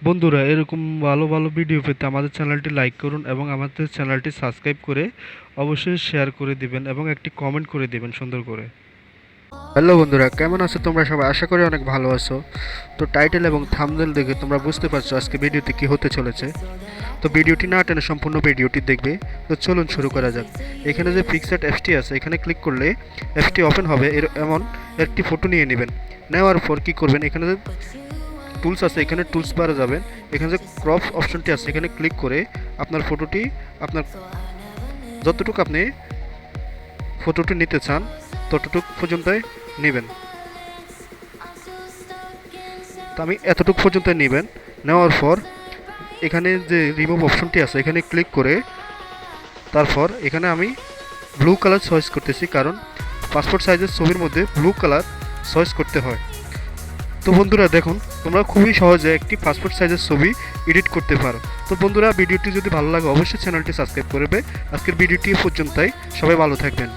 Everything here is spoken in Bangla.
বন্ধুরা এরকম ভালো ভালো ভিডিও পেতে আমাদের চ্যানেলটি লাইক করুন এবং আমাদের চ্যানেলটি সাবস্ক্রাইব করে অবশ্যই শেয়ার করে দিবেন এবং একটি কমেন্ট করে দিবেন সুন্দর করে। হ্যালো বন্ধুরা, কেমন আছো তোমরা সবাই? আশা করি অনেক ভালো আছো। তো টাইটেল এবং থাম্বনেল দেখে তোমরা বুঝতে পারছো আজকে ভিডিওতে কি হতে চলেছে। তো ভিডিওটি না টেনে সম্পূর্ণ ভিডিওটি দেখবে। তো চলুন শুরু করা যাক। এখানে যে পিক্সার্ট অ্যাপসটি আছে এখানে ক্লিক করলে অ্যাপসটি ওপেন হবে। এমন একটি ফটো নিয়ে নেবেন। নেওয়ার পর কি করবেন, এখানে যে টুলস আছে এখানে টুলস বারে যাবেন। এখানে যে ক্রপ অপশনটি আছে এখানে ক্লিক করে আপনার ফটোটি আপনার যতটুকু আপনি ফটোটি নিতে চান ততটুকু পর্যন্ত নেবেন। তো আমি এতটুকু পর্যন্ত নেবেন। নেওয়ার পর এখানে যে রিমুভ অপশনটি আছে এখানে ক্লিক করে তারপর এখানে আমি ব্লু কালার চয়েস করতেছি, কারণ পাসপোর্ট সাইজের ছবির মধ্যে ব্লু কালার চয়েস করতে হয়। তো বন্ধুরা দেখুন, তোমরা খুবই সহজে একটি পাসপোর্ট সাইজের ছবি এডিট করতে পারো। তো বন্ধুরা ভিডিওটি যদি ভালো লাগে অবশ্যই চ্যানেলটি সাবস্ক্রাইব করবে। আজকের ভিডিওটি পর্যন্তই, সবাই ভালো থাকবেন।